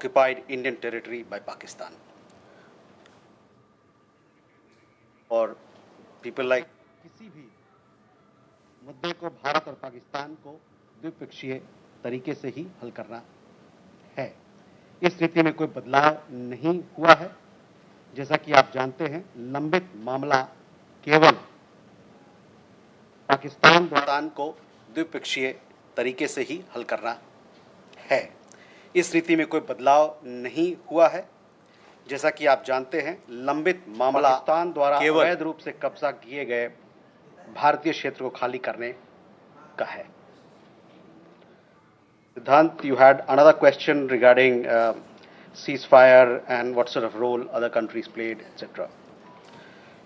occupied Indian territory by Pakistan. और people like किसी भी मुद्दे को भारत और पाकिस्तान को द्विपक्षीय तरीके से ही हल करना है। इस स्थिति में कोई बदलाव नहीं हुआ है। जैसा कि आप जानते हैं, लंबित मामला केवल पाकिस्तान को द्विपक्षीय तरीके से ही हल करना है। इस स्थिति में कोई बदलाव नहीं हुआ है। जैसा कि आप जानते हैं, लंबित मामला पाकिस्तान द्वारा अवैध रूप से कब्जा किए गए भारतीय क्षेत्र को खाली करने का है। Siddhant, you had another question regarding ceasefire and what sort of role other countries played, etc.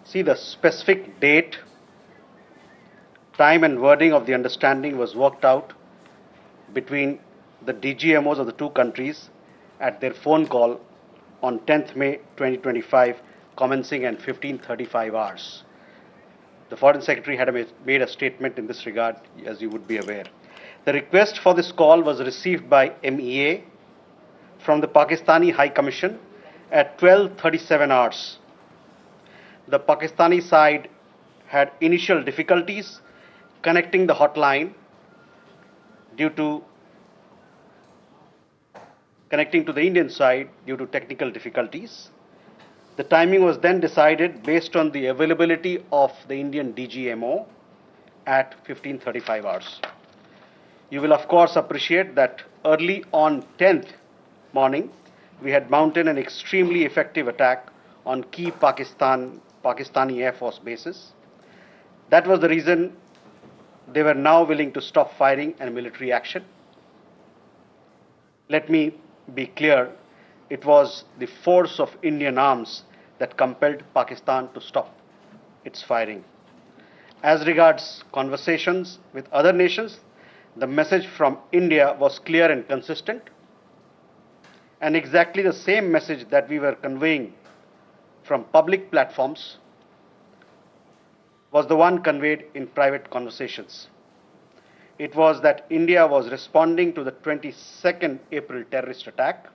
See, the specific date, time and wording of the understanding was worked out between the DGMOs of the two countries at their phone call on 10th May 2025, commencing at 15:35 hours. The Foreign Secretary had made a statement in this regard, as you would be aware. The request for this call was received by MEA from the Pakistani High Commission at 12:37 hours. The Pakistani side had initial difficulties connecting the hotline due to connecting to the Indian side due to technical difficulties. The timing was then decided based on the availability of the Indian DGMO at 15:35 hours. You will of course appreciate that early on 10th morning, we had mounted an extremely effective attack on key Pakistani Air Force bases. That was the reason they were now willing to stop firing and military action. Let me be clear, it was the force of Indian arms that compelled Pakistan to stop its firing. As regards conversations with other nations, the message from India was clear and consistent, and exactly the same message that we were conveying from public platforms was the one conveyed in private conversations. It was that India was responding to the 22nd April terrorist attack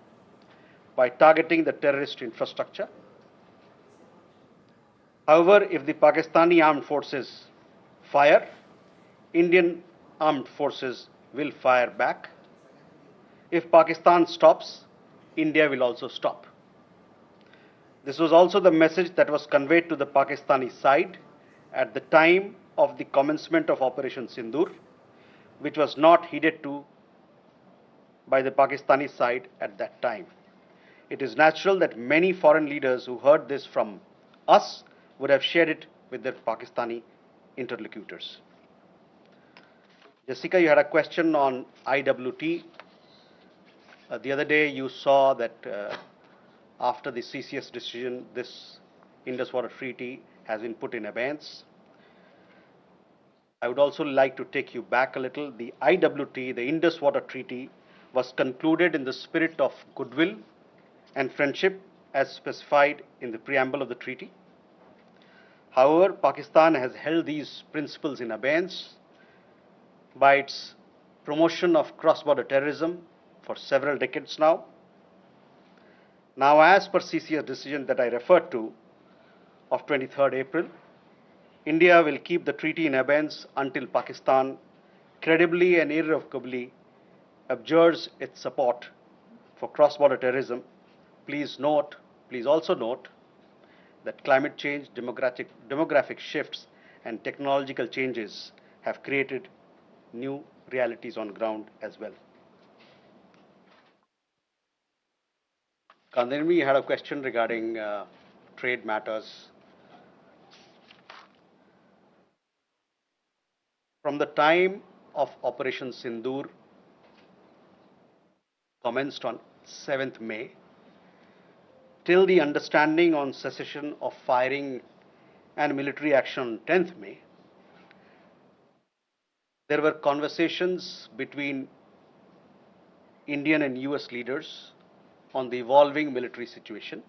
by targeting the terrorist infrastructure. However, if the Pakistani armed forces fire, Indian armed forces will fire back. If Pakistan stops, India will also stop. This was also the message that was conveyed to the Pakistani side at the time of the commencement of Operation Sindoor, which was not heeded to by the Pakistani side at that time. It is natural that many foreign leaders who heard this from us would have shared it with their Pakistani interlocutors. Jessica, you had a question on IWT. The other day you saw that after the CCS decision, this Indus Waters Treaty has been put in abeyance. I would also like to take you back a little. The IWT, the Indus Waters Treaty, was concluded in the spirit of goodwill and friendship as specified in the preamble of the treaty. However, Pakistan has held these principles in abeyance by its promotion of cross-border terrorism for several decades now. Now, as per CCS decision that I referred to of 23rd April, India will keep the treaty in abeyance until Pakistan credibly and irrevocably abjures its support for cross-border terrorism. Please also note that climate change, demographic shifts, and technological changes have created new realities on ground as well. Kandanvi had a question regarding trade matters. From the time of Operation Sindoor, commenced on 7th May, till the understanding on cessation of firing and military action on 10th May, there were conversations between Indian and US leaders on the evolving military situation.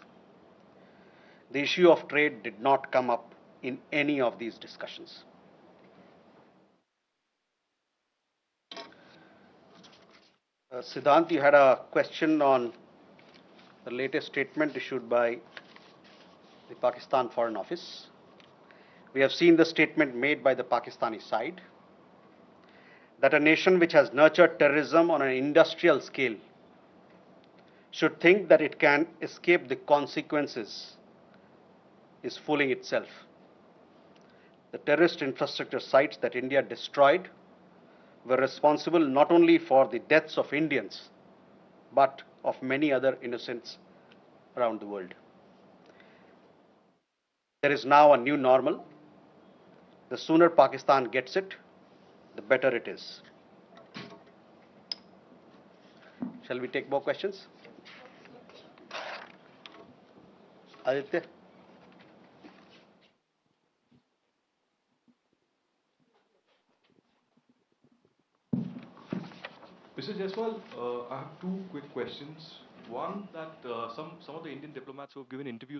The issue of trade did not come up in any of these discussions. Siddhant, you had a question on the latest statement issued by the Pakistan Foreign Office. We have seen the statement made by the Pakistani side that a nation which has nurtured terrorism on an industrial scale should think that it can escape the consequences is fooling itself. The terrorist infrastructure sites that India destroyed were responsible not only for the deaths of Indians, but of many other innocents around the world. There is now a new normal. The sooner Pakistan gets it, the better it is. Shall we take more questions? Aditya? Mr. Jaiswal, I have two quick questions. One, that some of the Indian diplomats who have given interviews